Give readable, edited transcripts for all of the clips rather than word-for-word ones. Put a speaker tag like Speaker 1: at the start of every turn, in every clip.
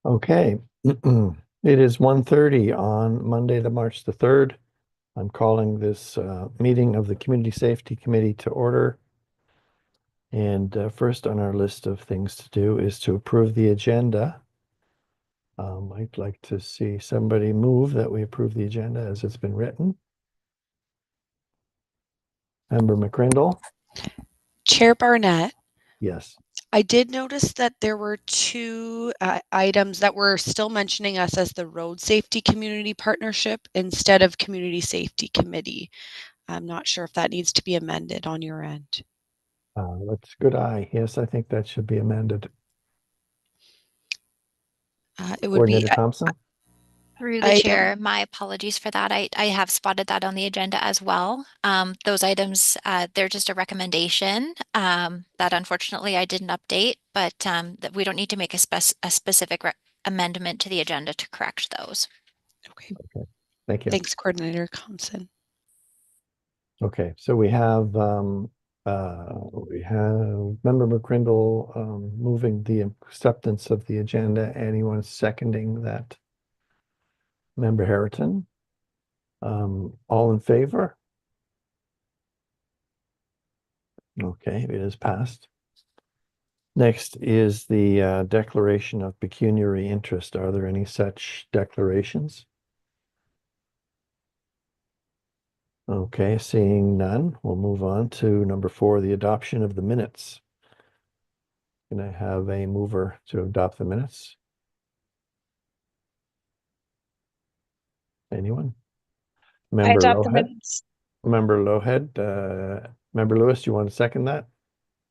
Speaker 1: Okay. It is 1:30 on Monday, the March the 3rd. I'm calling this meeting of the Community Safety Committee to order. And first on our list of things to do is to approve the agenda. I'd like to see somebody move that we approve the agenda as it's been written. Member McCrindle?
Speaker 2: Chair Barnett,
Speaker 1: Yes.
Speaker 2: I did notice that there were two items that were still mentioning us as the Road Safety Community Partnership instead of Community Safety Committee. I'm not sure if that needs to be amended on your end.
Speaker 1: That's a good eye. Yes, I think that should be amended.
Speaker 2: It would be
Speaker 1: Coordinator Thompson?
Speaker 3: Through the
Speaker 2: item.
Speaker 3: chair, my apologies for that. I have spotted that on the agenda as well. Those items, they're just a recommendation that unfortunately I didn't update, but that we don't need to make a specific amendment to the agenda to correct those.
Speaker 2: Okay.
Speaker 1: Thank you.
Speaker 2: Thanks, Coordinator Thompson.
Speaker 1: Okay, so we have Member McCrindle moving the acceptance of the agenda. Anyone seconding that? Member Harrington? All in favor? Okay, it is passed. Next is the declaration of pecuniary interest. Are there any such declarations? Okay, seeing none, we'll move on to number 4, the adoption of the minutes. Can I have a mover to adopt the minutes? Anyone?
Speaker 4: I
Speaker 1: Member
Speaker 4: adopt the
Speaker 1: Loughead?
Speaker 4: minutes.
Speaker 1: Member Loughead, Member Lewis, you want to second that?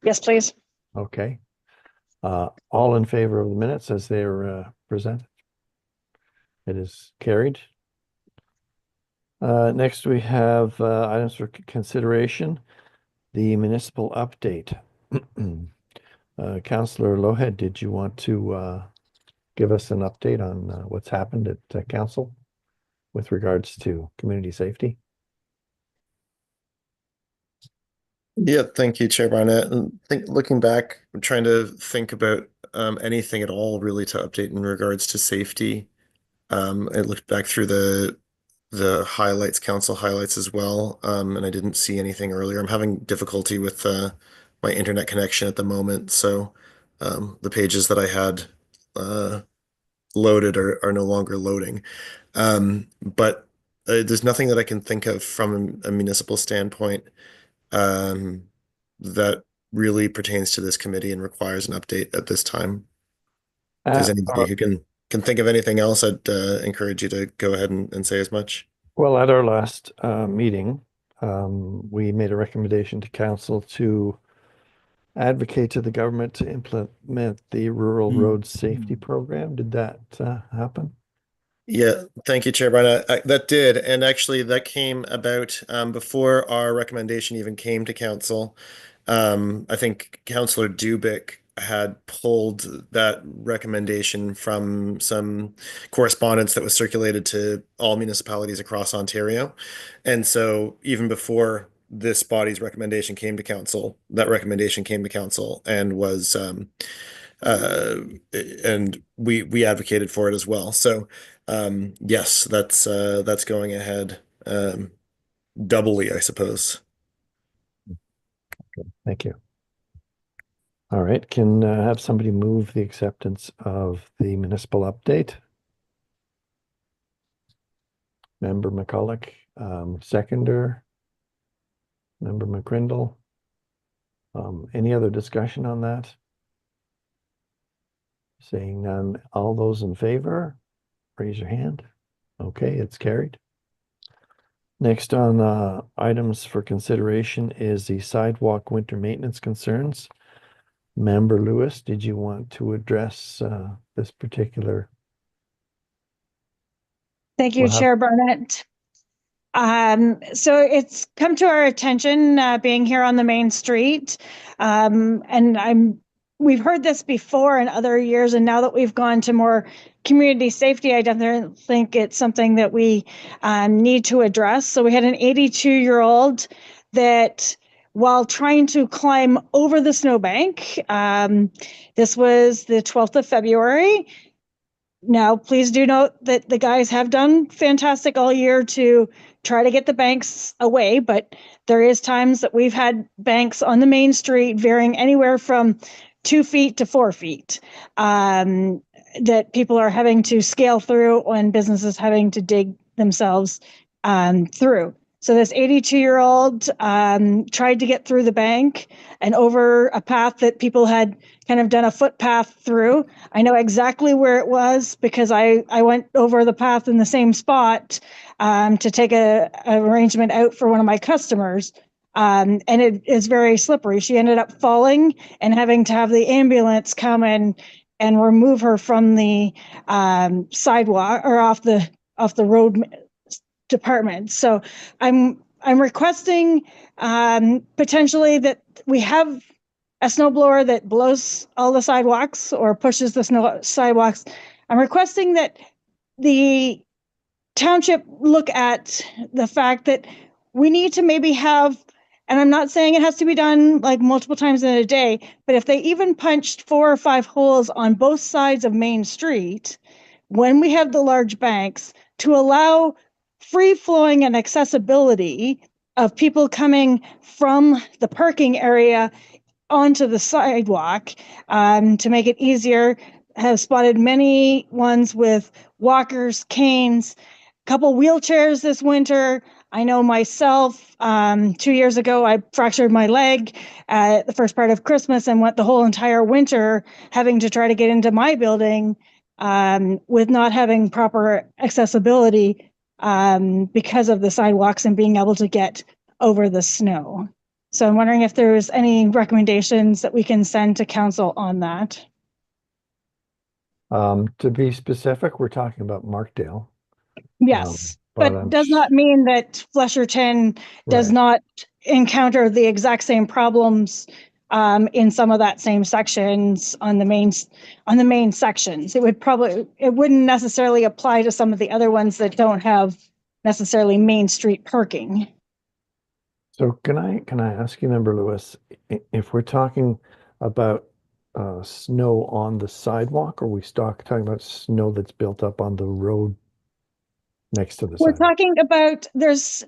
Speaker 4: Yes, please.
Speaker 1: Okay. All in favor of the minutes as they are presented? It is carried. Next, we have items for consideration. The municipal update. Councillor Loughead, did you want to give us an update on what's happened at council with regards to community safety?
Speaker 5: Yeah, thank you, Chair Barnett. And looking back, I'm trying to think about anything at all really to update in regards to safety. I looked back through the highlights, council highlights as well, and I didn't see anything earlier. I'm having difficulty with my internet connection at the moment, so the pages that I had loaded are no longer loading. But there's nothing that I can think of from a municipal standpoint that really pertains to this committee and requires an update at this time. If there's anybody who can think of anything else, I'd encourage you to go ahead and say as much.
Speaker 1: Well, at our last meeting, we made a recommendation to council to advocate to the government to implement the Rural Road Safety Program. Did that happen?
Speaker 5: Yeah, thank you, Chair Barnett. That did, and actually that came about before our recommendation even came to council. I think Councillor Dubik had pulled that recommendation from some correspondence that was circulated to all municipalities across Ontario. And so even before this body's recommendation came to council, that recommendation came to council and was and we advocated for it as well. So yes, that's going ahead doubly, I suppose.
Speaker 1: Okay, thank you. All right, can have somebody move the acceptance of the municipal update? Member McCulloch, seconder. Member McCrindle. Any other discussion on that? Seeing none, all those in favor, raise your hand. Okay, it's carried. Next on items for consideration is the sidewalk winter maintenance concerns. Member Lewis, did you want to address this particular?
Speaker 4: Thank you, Chair Barnett. So it's come to our attention being here on the main street, and we've heard this before in other years, and now that we've gone to more community safety, I definitely think it's something that we need to address. So we had an 82-year-old that, while trying to climb over the snowbank, this was the 12th of February, Now, please do note that the guys have done fantastic all year to try to get the banks away, but there is times that we've had banks on the main street varying anywhere from 2 feet to 4 feet, that people are having to scale through and businesses having to dig themselves through. So this 82-year-old tried to get through the bank and over a path that people had kind of done a footpath through. I know exactly where it was because I went over the path in the same spot to take a arrangement out for one of my customers. And it is very slippery. She ended up falling and having to have the ambulance come and remove her from the sidewalk or off the road department. So I'm requesting potentially that we have a snow blower that blows all the sidewalks or pushes the snow sidewalks. I'm requesting that the township look at the fact that we need to maybe have, and I'm not saying it has to be done like multiple times in a day, but if they even punched 4 or 5 holes on both sides of Main Street, when we have the large banks, to allow free flowing and accessibility of people coming from the parking area onto the sidewalk, to make it easier. Have spotted many ones with walkers, canes, a couple wheelchairs this winter. I know myself, 2 years ago, I fractured my leg at the first part of Christmas and went the whole entire winter having to try to get into my building with not having proper accessibility because of the sidewalks and being able to get over the snow. So I'm wondering if there's any recommendations that we can send to council on that.
Speaker 1: To be specific, we're talking about Markdale.
Speaker 4: Yes,
Speaker 1: but
Speaker 4: but
Speaker 1: I'm
Speaker 4: does not mean that Flesherton does
Speaker 1: Right.
Speaker 4: not encounter the exact same problems in some of that same sections on the main sections. It wouldn't necessarily apply to some of the other ones that don't have necessarily main street parking.
Speaker 1: So can I ask you, Member Lewis, if we're talking about snow on the sidewalk, or are we talking about snow that's built up on the road next to the
Speaker 4: We're
Speaker 1: sidewalk?
Speaker 4: talking about there's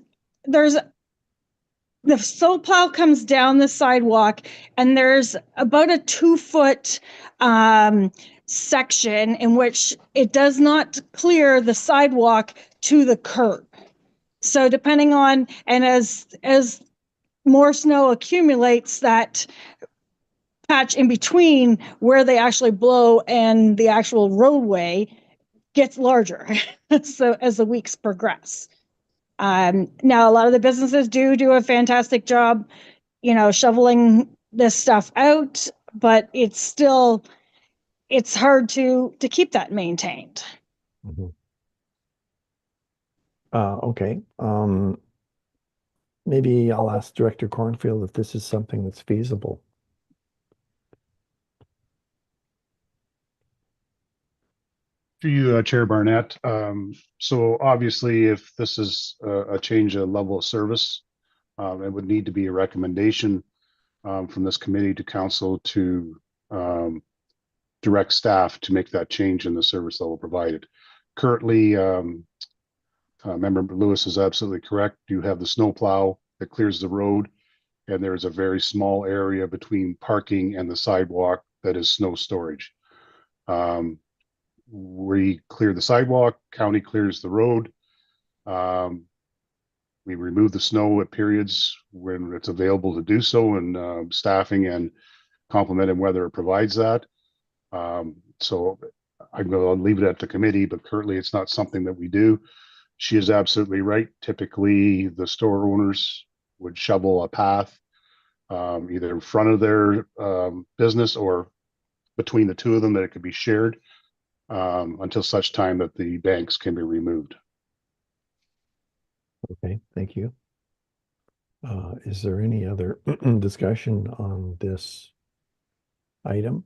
Speaker 4: the snowplow comes down the sidewalk and there's about a 2-foot section in which it does not clear the sidewalk to the curb. So depending on, and as more snow accumulates, that patch in between where they actually blow and the actual roadway gets larger so as the weeks progress. Now, a lot of the businesses do a fantastic job, shoveling this stuff out, but it's hard to keep that maintained.
Speaker 1: Mhm. Okay. Maybe I'll ask Director Cornfield if this is something that's feasible.
Speaker 6: To you, Chair Barnett. So obviously, if this is a change of level of service, it would need to be a recommendation from this committee to council to direct staff to make that change in the service level provided. Currently, Member Lewis is absolutely correct. You have the snow plow that clears the road, and there is a very small area between parking and the sidewalk that is snow storage. We clear the sidewalk, county clears the road. We remove the snow at periods when it's available to do so, and staffing and complemented weather provides that. So I'm going to leave it at the committee, but currently it's not something that we do. She is absolutely right. Typically, the store owners would shovel a path either in front of their business or between the two of them that it could be shared until such time that the banks can be removed.
Speaker 1: Okay, thank you. Is there any other discussion on this item?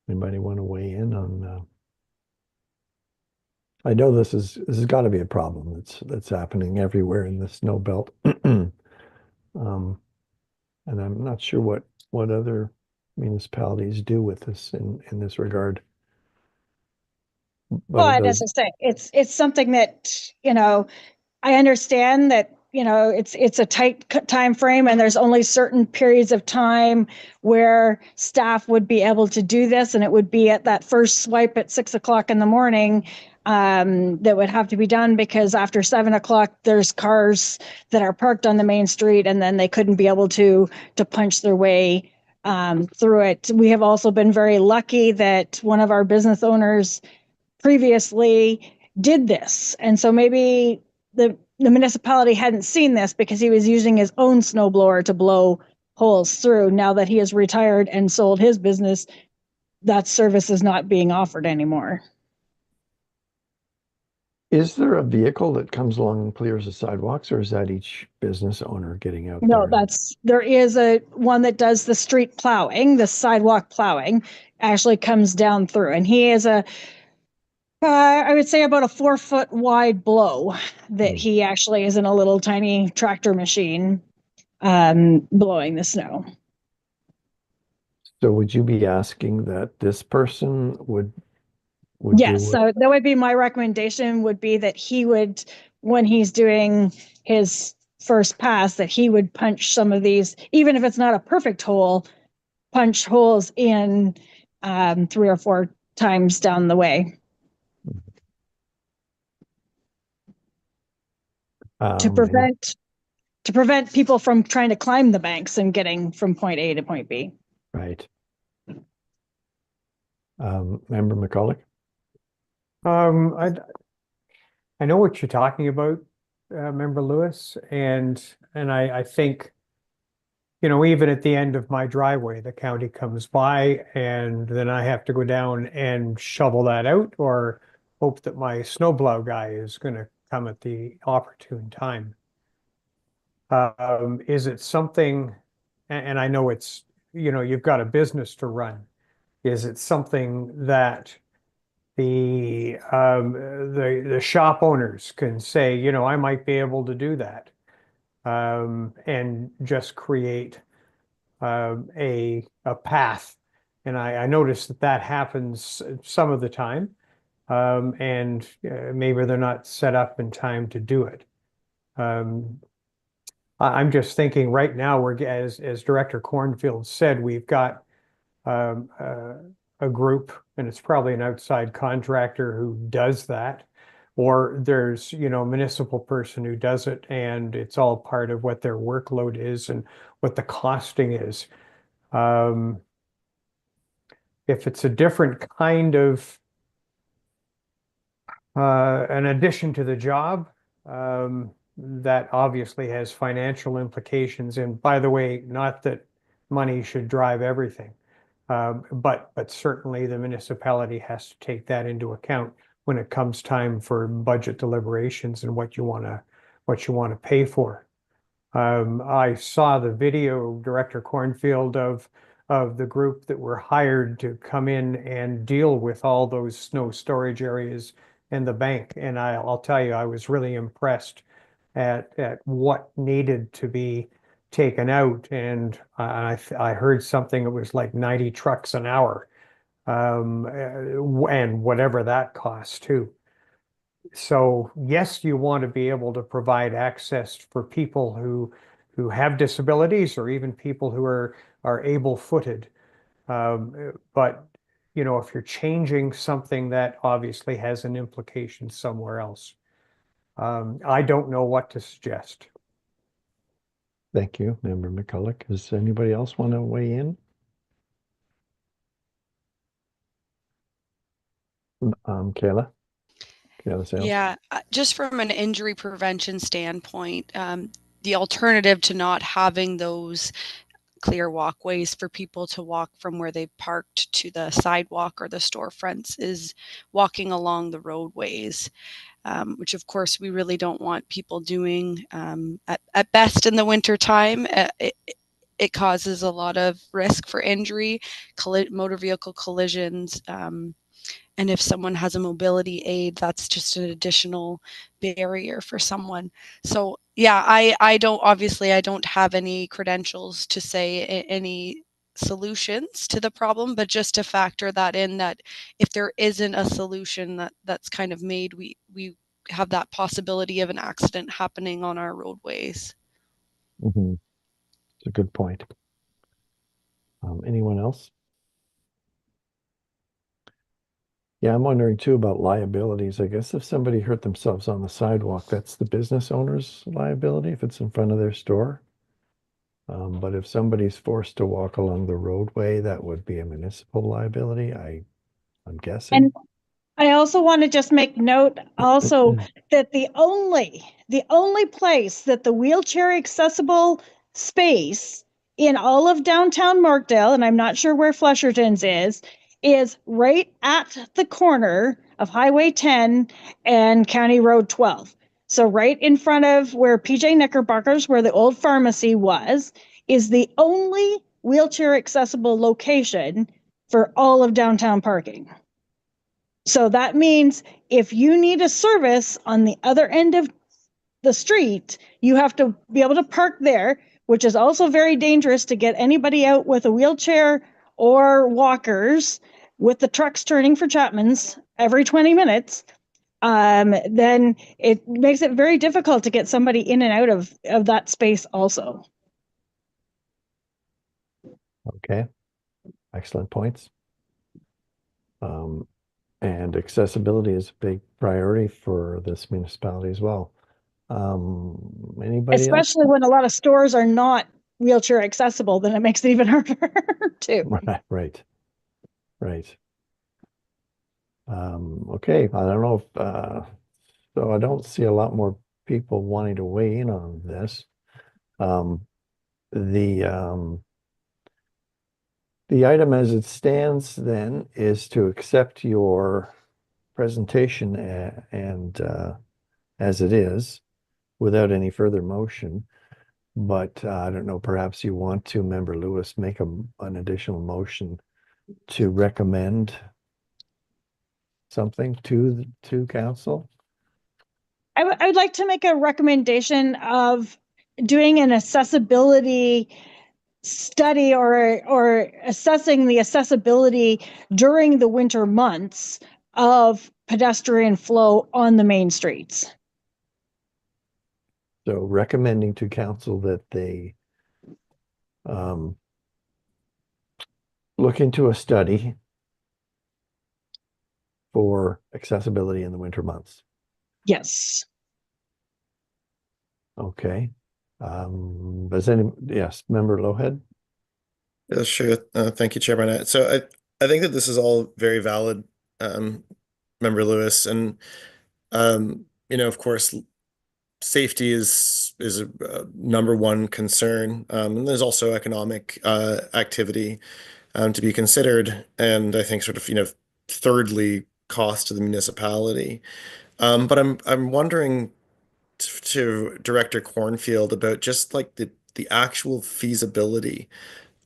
Speaker 1: Anybody want to weigh in on? I know this has got to be a problem that's happening everywhere in the snow belt. And I'm not sure what other municipalities do with this in this regard. But
Speaker 4: Well,
Speaker 1: it
Speaker 4: and as I
Speaker 1: does,
Speaker 4: say, it's something that, I understand that, it's a tight time frame and there's only certain periods of time where staff would be able to do this, and it would be at that first swipe at 6 o'clock in the morning that would have to be done, because after 7 o'clock, there's cars that are parked on the main street, and then they couldn't be able to punch their way through it. We have also been very lucky that one of our business owners previously did this. And so maybe the municipality hadn't seen this because he was using his own snowblower to blow holes through. Now that he has retired and sold his business, that service is not being offered anymore.
Speaker 1: is there a vehicle that comes along and clears the sidewalks, or is that each business owner getting out
Speaker 4: No,
Speaker 1: there?
Speaker 4: there is a one that does the street plowing, the sidewalk plowing, actually comes down through, and he is I would say about a 4 foot wide blow that he actually is in a little tiny tractor machine blowing the snow.
Speaker 1: So would you be asking that this person would
Speaker 4: Yes,
Speaker 1: do
Speaker 4: so that would be my recommendation, would be that he would, when he's doing his first pass, that he would punch some of these, even if it's not a perfect hole, punch holes in 3 or 4 times down the way to
Speaker 1: and-
Speaker 4: prevent people from trying to climb the banks and getting from point A to point B.
Speaker 1: right. Member McCulloch?
Speaker 7: I know what you're talking about, Member Lewis, and I think, even at the end of my driveway, the county comes by and then I have to go down and shovel that out, or hope that my snowplow guy is going to come at the opportune time. Is it something, and I know it's, you've got a business to run. Is it something that the shop owners can say, I might be able to do that, and just create a path? And I notice that happens some of the time, and maybe they're not set up in time to do it. I'm just thinking right now, as Director Cornfield said, we've got a group, and it's probably an outside contractor who does that, or there's, municipal person who does it, and it's all part of what their workload is and what the costing is. If it's a different kind of an addition to the job, that obviously has financial implications. And by the way, not that money should drive everything. But certainly the municipality has to take that into account when it comes time for budget deliberations and what you want to pay for. I saw the video, Director Cornfield, of the group that were hired to come in and deal with all those snow storage areas and the bank. And I'll tell you, I was really impressed at what needed to be taken out, and I heard something, it was like 90 trucks an hour, and whatever that costs too. So yes, you want to be able to provide access for people who have disabilities, or even people who are able-footed. But if you're changing something, that obviously has an implication somewhere else. I don't know what to suggest.
Speaker 1: Thank you, Member McCulloch. Does anybody else want to weigh in? Kayla Sales?
Speaker 2: Yeah, just from an injury prevention standpoint, the alternative to not having those clear walkways for people to walk from where they parked to the sidewalk or the storefronts is walking along the roadways, which of course we really don't want people doing. At best in the winter time, it causes a lot of risk for injury, motor vehicle collisions. And if someone has a mobility aid, that's just an additional barrier for someone. So yeah, I don't have any credentials to say any solutions to the problem, but just to factor that in, that if there isn't a solution that's kind of made, we have that possibility of an accident happening on our roadways.
Speaker 1: Mm-hmm. It's a good point. Anyone else? Yeah, I'm wondering too about liabilities. I guess if somebody hurt themselves on the sidewalk, that's the business owner's liability if it's in front of their store. But if somebody's forced to walk along the roadway, that would be a municipal liability, I'm guessing.
Speaker 4: And I also want to just make note also that the only place that the wheelchair accessible space in all of downtown Markdale, and I'm not sure where Flesherton's is right at the corner of Highway 10 and County Road 12. So right in front of where PJ Knickerbocker's, where the old pharmacy was, is the only wheelchair accessible location for all of downtown parking. So that means if you need a service on the other end of the street, you have to be able to park there, which is also very dangerous to get anybody out with a wheelchair or walkers with the trucks turning for Chapman's every 20 minutes. Then it makes it very difficult to get somebody in and out of that space also.
Speaker 1: Okay, excellent points. And accessibility is a big priority for this municipality as well. Anybody else?
Speaker 4: Especially when a lot of stores are not wheelchair accessible, then it makes it even harder too.
Speaker 1: Right. Okay, I don't know if, so I don't see a lot more people wanting to weigh in on this. The item as it stands then is to accept your presentation and as it is, without any further motion. But I don't know, perhaps you want to, Member Lewis, make an additional motion to recommend something to council?
Speaker 4: I would like to make a recommendation of doing an accessibility study or assessing the accessibility during the winter months of pedestrian flow on the main streets.
Speaker 1: So recommending to council that they look into a study for accessibility in the winter months.
Speaker 4: Yes.
Speaker 1: Okay. Yes, Member Loughead?
Speaker 5: Yeah, sure. Thank you, Chair Barnett. So I think that this is all very valid, Member Lewis, and of course, safety is a number one concern, and there's also economic activity to be considered, and I think sort of thirdly, cost to the municipality. But I'm wondering to Director Cornfield about just like the actual feasibility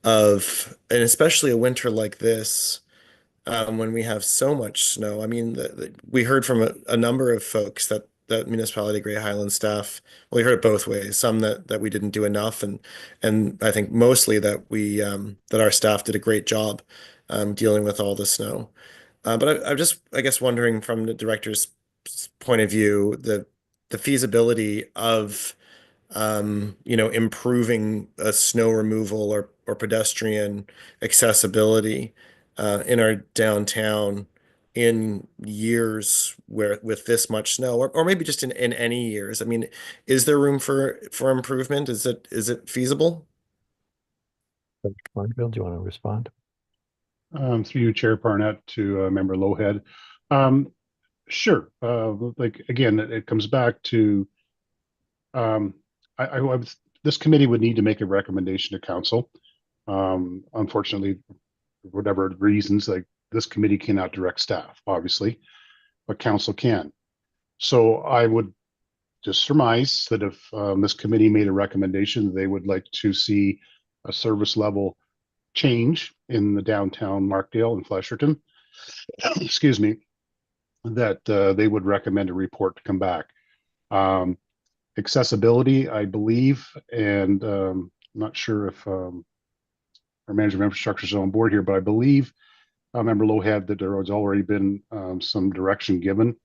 Speaker 5: of, and especially a winter like this, when we have so much snow. I mean, we heard from a number of folks that municipality Great Highlands staff, well, we heard it both ways. Some that we didn't do enough, and I think mostly that we that our staff did a great job dealing with all the snow. But I'm just, I guess, wondering from the director's point of view, the feasibility of improving snow removal or pedestrian accessibility in our downtown in years where with this much snow, or maybe just in any years. I mean, is there room for improvement? Is it feasible?
Speaker 1: Dr. Cornfield, do you want to respond?
Speaker 6: Through you, Chair Barnett, to Member Loughead. Sure. Like again, it comes back to this committee would need to make a recommendation to council. Unfortunately, for whatever reasons, like this committee cannot direct staff, obviously, but council can. So I would just surmise that if this committee made a recommendation, they would like to see a service level change in the downtown Markdale and Flesherton, excuse me, that they would recommend a report to come back. Accessibility, I believe, and I'm not sure if our manager of infrastructure is on board here, but I believe Member Loughead that there has already been some direction given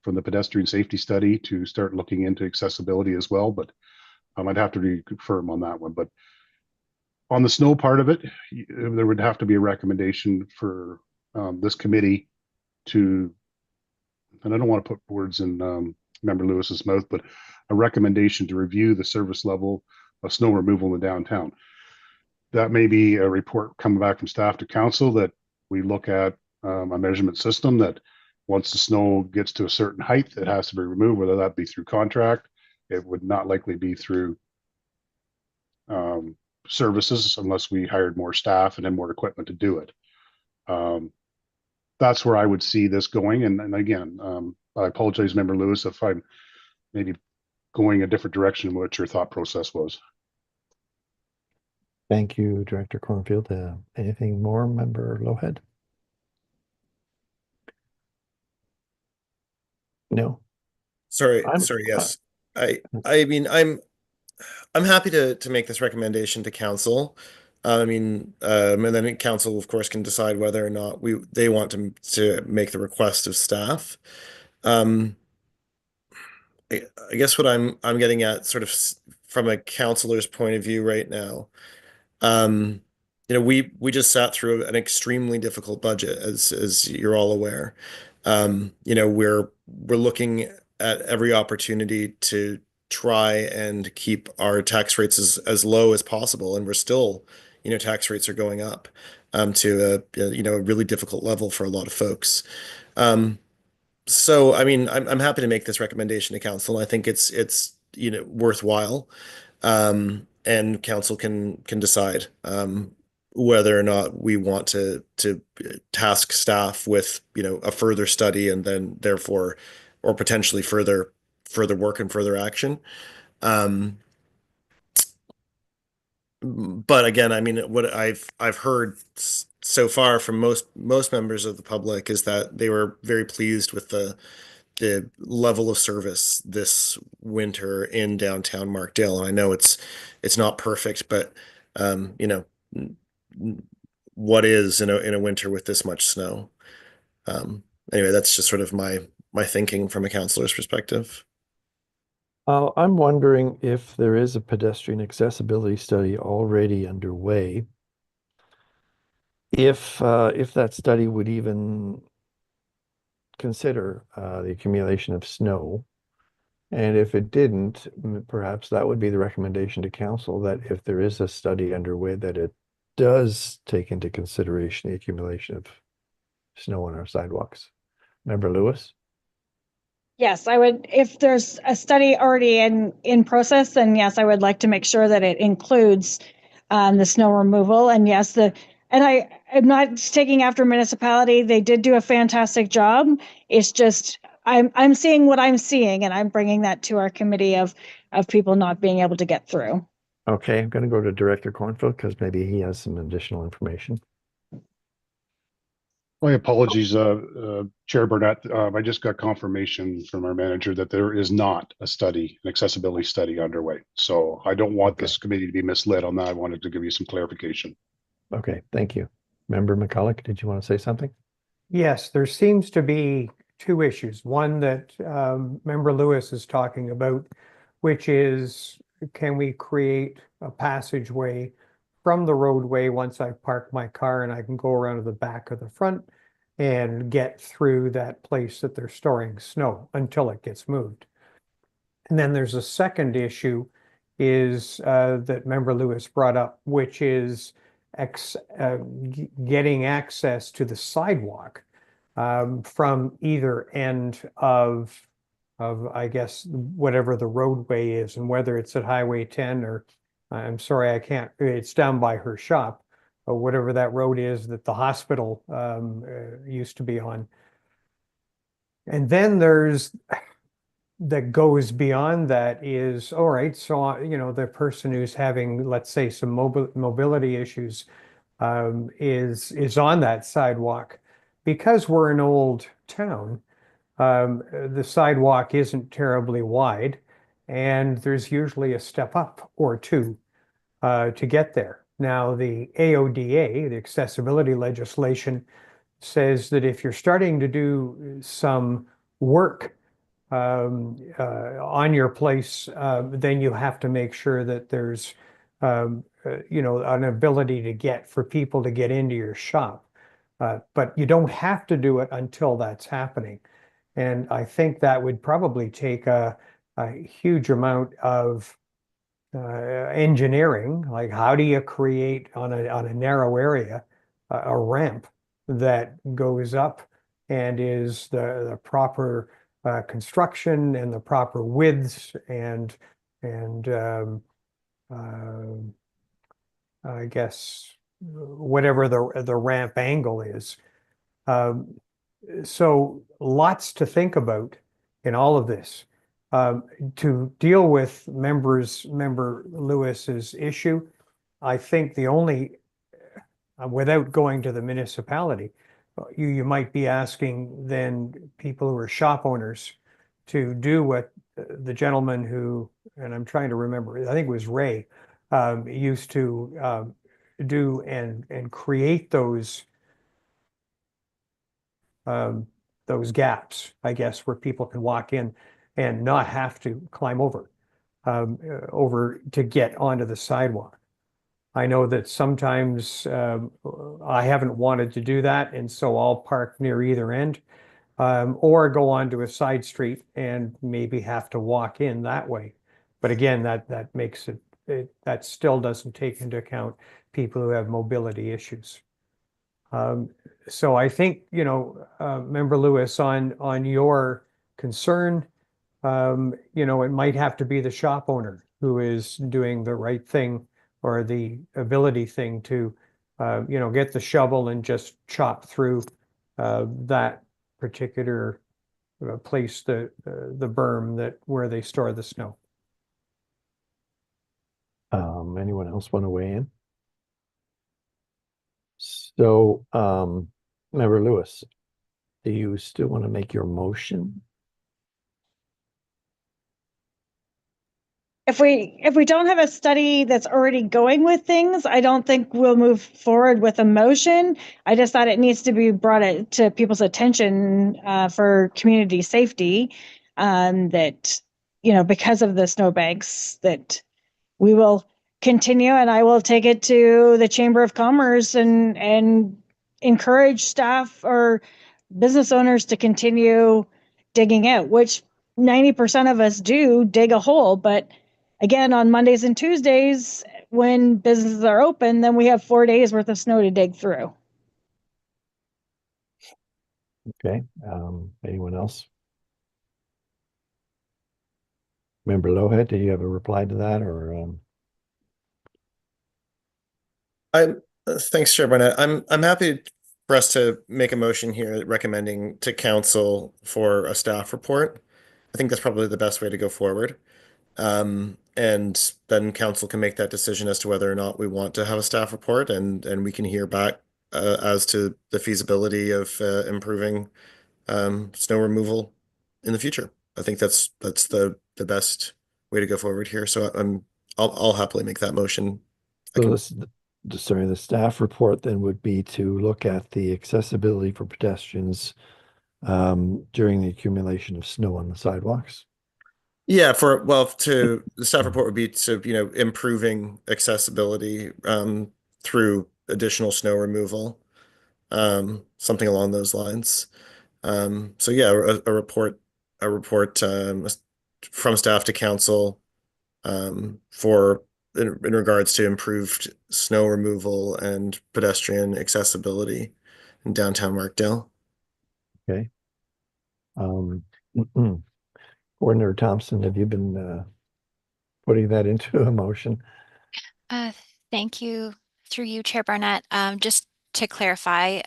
Speaker 6: from the pedestrian safety study to start looking into accessibility as well. But I'd have to reconfirm on that one. But on the snow part of it, there would have to be a recommendation for this committee to, and I don't want to put words in Member Lewis's mouth, but a recommendation to review the service level of snow removal in the downtown. That may be a report coming back from staff to council that we look at a measurement system that once the snow gets to a certain height, it has to be removed, whether that be through contract. It would not likely be through services unless we hired more staff and then more equipment to do it. That's where I would see this going. And again, I apologize, Member Lewis, if I'm maybe going a different direction in what your thought process was.
Speaker 1: Thank you, Director Cornfield. Anything more, Member Loughead? No.
Speaker 5: Sorry,
Speaker 1: I'm-
Speaker 5: yes. I mean, I'm happy to make this recommendation to council. And then council, of course, can decide whether or not they want to make the request of staff. I guess what I'm getting at, sort of from a councillor's point of view right now, we just sat through an extremely difficult budget, as you're all aware. We're looking at every opportunity to try and keep our tax rates as low as possible, and we're still, tax rates are going up to a really difficult level for a lot of folks. So I mean, I'm happy to make this recommendation to council. I think it's worthwhile, and council can decide whether or not we want to task staff with a further study and then therefore or potentially further work and further action. But again, I mean, what I've heard so far from most members of the public is that they were very pleased with the level of service this winter in downtown Markdale. And I know it's not perfect, but what is in a winter with this much snow? Anyway, that's just sort of my thinking from a councillor's perspective.
Speaker 1: I'm wondering if there is a pedestrian accessibility study already underway. If that study would even consider the accumulation of snow, and if it didn't, perhaps that would be the recommendation to council, that if there is a study underway, that it does take into consideration the accumulation of snow on our sidewalks. Member Lewis?
Speaker 4: Yes, I would, if there's a study already in process, then yes, I would like to make sure that it includes the snow removal. And yes, and I'm not taking after municipality. They did do a fantastic job. It's just, I'm seeing what I'm seeing, and I'm bringing that to our committee of people not being able to get through.
Speaker 1: Okay, I'm going to go to Director Cornfield because maybe he has some additional information.
Speaker 6: My apologies, Chair Burnett. I just got confirmation from our manager that there is not a study, an accessibility study underway. So I don't want this committee to be misled on that. I wanted to give you some clarification.
Speaker 1: Okay, thank you. Member McCulloch, did you want to say something?
Speaker 7: Yes, there seems to be two issues. One that Member Lewis is talking about, which is, can we create a passageway from the roadway once I park my car and I can go around to the back or the front and get through that place that they're storing snow until it gets moved. And then there's a second issue is that Member Lewis brought up, which is getting access to the sidewalk from either end of I guess whatever the roadway is, and whether it's at Highway 10 or I'm sorry, I can't, it's down by her shop, or whatever that road is that the hospital used to be on. And then there's that goes beyond that is, all right, so, the person who's having, let's say, some mobility issues is on that sidewalk. Because we're an old town, the sidewalk isn't terribly wide, and there's usually a step up or two to get there. Now, the AODA, the accessibility legislation, says that if you're starting to do some work on your place, then you have to make sure that there's an ability to get for people to get into your shop. But you don't have to do it until that's happening. And I think that would probably take a huge amount of engineering. Like, how do you create on a narrow area a ramp that goes up and is the proper construction and the proper widths and I guess whatever the ramp angle is. So lots to think about in all of this. To deal with Member Lewis's issue, I think the only, without going to the municipality, you might be asking then people who are shop owners to do what the gentleman who, and I'm trying to remember, I think it was Ray, used to do and create those gaps, I guess, where people can walk in and not have to climb over to get onto the sidewalk. I know that sometimes I haven't wanted to do that, and so I'll park near either end or go onto a side street and maybe have to walk in that way. But again, that makes that still doesn't take into account people who have mobility issues. So I think, Member Lewis, on your concern, it might have to be the shop owner who is doing the right thing or the ability thing to, get the shovel and just chop through that particular place, the berm where they store the snow.
Speaker 1: Anyone else want to weigh in? So, Member Lewis, do you still want to make your motion?
Speaker 4: If we don't have a study that's already going with things, I don't think we'll move forward with a motion. I just thought it needs to be brought to people's attention for community safety, that, because of the snowbanks, that we will continue, and I will take it to the Chamber of Commerce and encourage staff or business owners to continue digging out, which 90% of us do dig a hole. But again, on Mondays and Tuesdays, when businesses are open, then we have 4 days worth of snow to dig through.
Speaker 1: Okay, anyone else? Member Loughead, do you have a reply to that, or?
Speaker 5: Thanks, Chair Barnett. I'm happy for us to make a motion here recommending to council for a staff report. I think that's probably the best way to go forward. And then council can make that decision as to whether or not we want to have a staff report, and we can hear back as to the feasibility of improving snow removal in the future. I think that's the best way to go forward here. So I'll happily make that motion.
Speaker 1: So the staff report then would be to look at the accessibility for pedestrians during the accumulation of snow on the sidewalks.
Speaker 5: Yeah, the staff report would be to, improving accessibility through additional snow removal, something along those lines. So yeah, a report from staff to council in regards to improved snow removal and pedestrian accessibility in downtown Markdale.
Speaker 1: Okay. Coordinator Thompson, have you been putting that into a motion?
Speaker 3: Thank you. Through you, Chair Barnett. Just to clarify,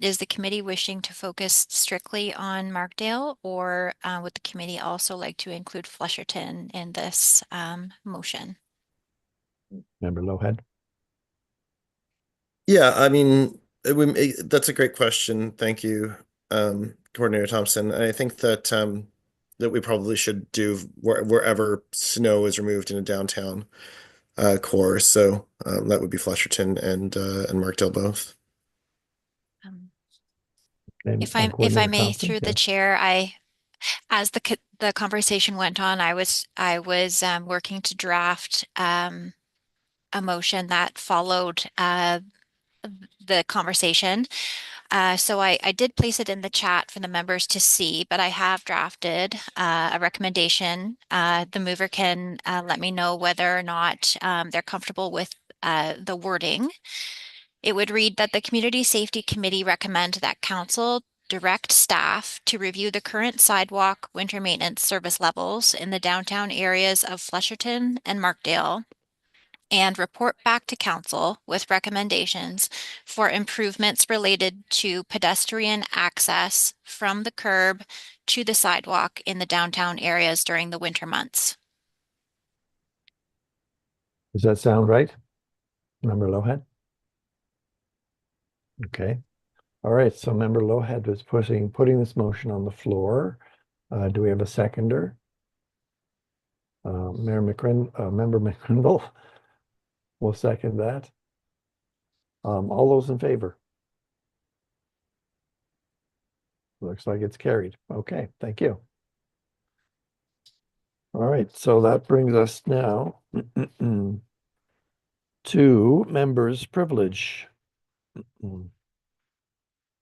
Speaker 3: is the committee wishing to focus strictly on Markdale, or would the committee also like to include Flesherton in this motion?
Speaker 1: Member Loughead?
Speaker 5: Yeah, I mean, that's a great question. Thank you, Coordinator Thompson. And I think that that we probably should do wherever snow is removed in a downtown. core. So that would be Flesherton and Markdale both.
Speaker 3: Um,
Speaker 1: And
Speaker 3: If I
Speaker 1: Coordinator
Speaker 3: may,
Speaker 1: Thompson,
Speaker 3: through the
Speaker 1: yeah.
Speaker 3: chair, as the conversation went on, I was working to draft a motion that followed the conversation. So I did place it in the chat for the members to see, but I have drafted a recommendation. The mover can let me know whether or not they're comfortable with the wording. It would read that the Community Safety Committee recommend that council direct staff to review the current sidewalk winter maintenance service levels in the downtown areas of Flesherton and Markdale and report back to council with recommendations for improvements related to pedestrian access from the curb to the sidewalk in the downtown areas during the winter months.
Speaker 1: Does that sound right? Member Loughead? Okay. All right, so Member Loughead was putting this motion on the floor. Do we have a seconder? Member McCrindle will second that. All those in favor? Looks like it's carried. Okay, thank you. All right, so that brings us now to members' privilege.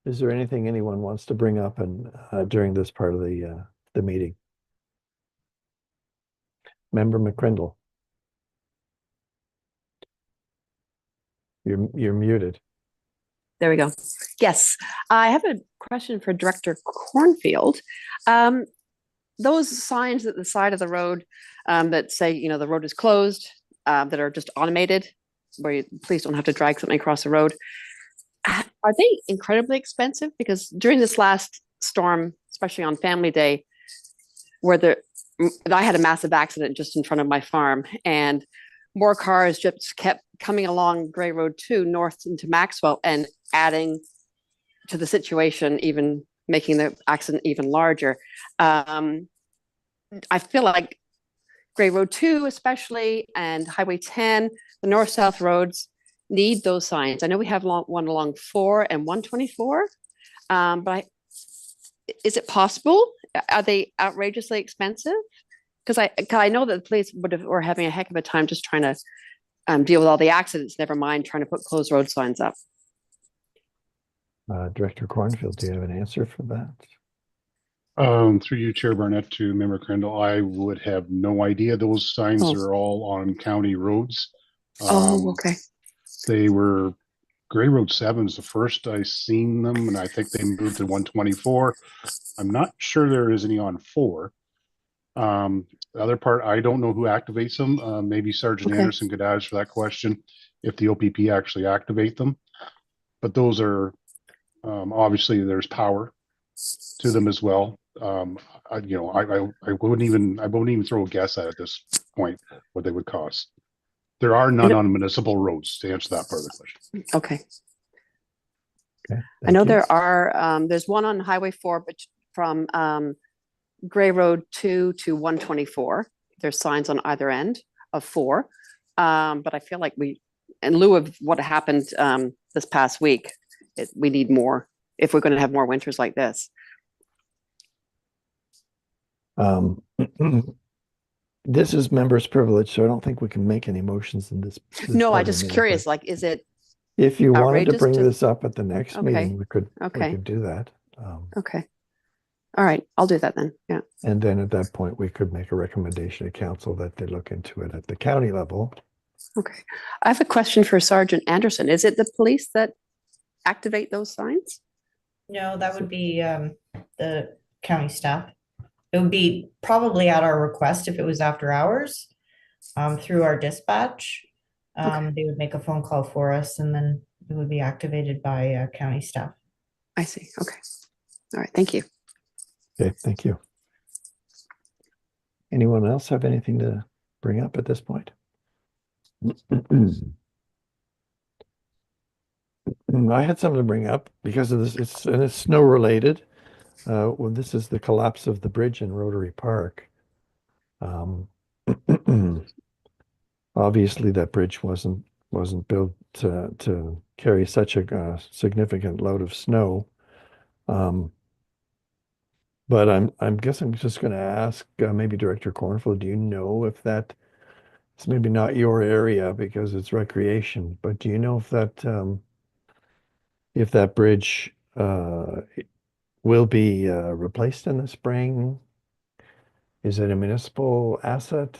Speaker 1: Is there anything anyone wants to bring up during this part of the meeting? Member McCrindle. You're muted.
Speaker 8: There we go. Yes, I have a question for Director Cornfield. Those signs at the side of the road that say, you know, the road is closed, that are just automated, where you please don't have to drag something across the road. Are they incredibly expensive? Because during this last storm, especially on Family Day, where I had a massive accident just in front of my farm, and more cars just kept coming along Gray Road 2 north into Maxwell and adding to the situation, even making the accident even larger. I feel like Gray Road 2 especially, and Highway 10, the north-south roads need those signs. I know we have one along 4 and 124, but is it possible? Are they outrageously expensive? Because I know that the police were having a heck of a time just trying to deal with all the accidents, never mind trying to put closed road signs up.
Speaker 1: Director Cornfield, do you have an answer for that?
Speaker 6: Through you, Chair Barnett, to Member Crandall, I would have no idea. Those signs are all on county roads.
Speaker 8: Okay.
Speaker 6: They were Gray Road 7 is the first I seen them, and I think they moved to 124. I'm not sure there is any on 4. The other part, I don't know who activates them. Maybe Sergeant Anderson could answer that question if the OPP actually activate them. But those are obviously there's power to them as well. I wouldn't even throw a guess at this point what they would cost. There are none on municipal roads, to answer that part of the question.
Speaker 8: Okay.
Speaker 1: I
Speaker 8: know there are, there's one on Highway 4, but from Gray Road 2 to 124. There's signs on either end of 4. But I feel like in lieu of what happened this past week, we need more if we're going to have more winters like this.
Speaker 1: This is members' privilege, so I don't think we can make any motions in this.
Speaker 8: No, I'm just curious, like, is it
Speaker 1: if you wanted to bring
Speaker 8: outrageous
Speaker 1: this up at the next meeting, we could do that.
Speaker 8: Okay. All right, I'll do that then. Yeah.
Speaker 1: And then at that point, we could make a recommendation to council that they look into it at the county level.
Speaker 8: Okay. I have a question for Sergeant Anderson. Is it the police that activate those signs?
Speaker 9: No, that would be the county staff. It would be probably at our request if it was after hours, through our dispatch. They would make a phone call for us, and then it would be activated by county staff.
Speaker 8: I see. Okay. All right. Thank you.
Speaker 1: Okay, thank you. Anyone else have anything to bring up at this point? I had something to bring up because of this. It's snow related. Well, this is the collapse of the bridge in Rotary Park. Obviously, that bridge wasn't built to carry such a significant load of snow. But I'm guess I'm just going to ask maybe Director Cornfield, do you know if that it's maybe not your area because it's recreation, but do you know if that bridge will be replaced in the spring? Is it a municipal asset?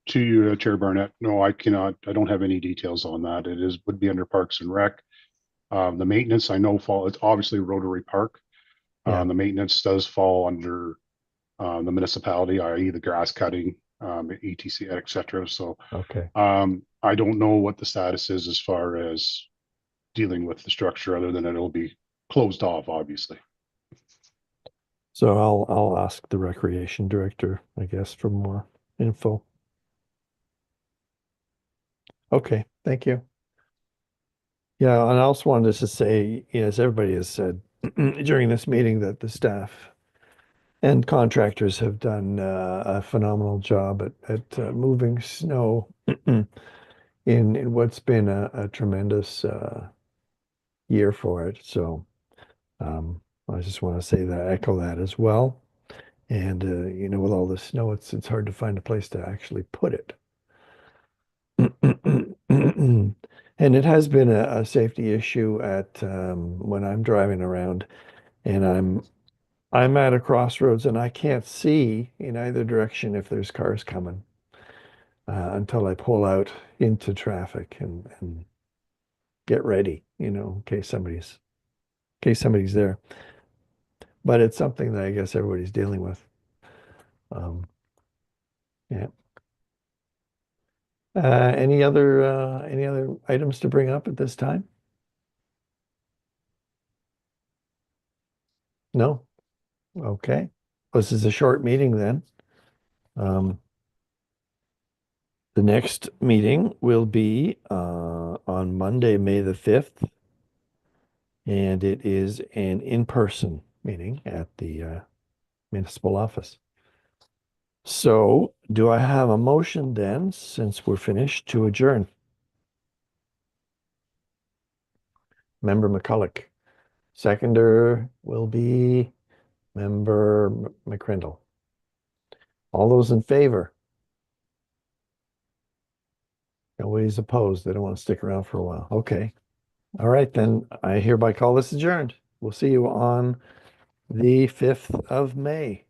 Speaker 6: To you, Chair Barnett, no, I cannot, I don't have any details on that. Would be under Parks and Rec. The maintenance I know it's obviously Rotary Park.
Speaker 1: Yeah.
Speaker 6: The maintenance does fall under the municipality, i.e. the grass cutting, ETC, et cetera. So
Speaker 1: Okay.
Speaker 6: I don't know what the status is as far as dealing with the structure, other than it'll be closed off, obviously.
Speaker 1: So I'll ask the recreation director, I guess, for more info. Okay, thank you. Yeah, and I also wanted to say, as everybody has said during this meeting, that the staff and contractors have done a phenomenal job at moving snow in what's been a tremendous year for it. So I just want to say that, echo that as well. And with all the snow, it's hard to find a place to actually put it. And it has been a safety issue at when I'm driving around, and I'm at a crossroads and I can't see in either direction if there's cars coming until I pull out into traffic and get ready, in case somebody's there. But it's something that I guess everybody's dealing with. Yeah. Any other items to bring up at this time? No? Okay. This is a short meeting then. The next meeting will be on Monday, May the 5th, and it is an in-person meeting at the municipal office. So, do I have a motion then, since we're finished, to adjourn? Member McCulloch. Seconder will be Member McCrindle. All those in favor? Nobody's opposed. They don't want to stick around for a while. Okay. All right, then I hereby call this adjourned. We'll see you on the 5th of May.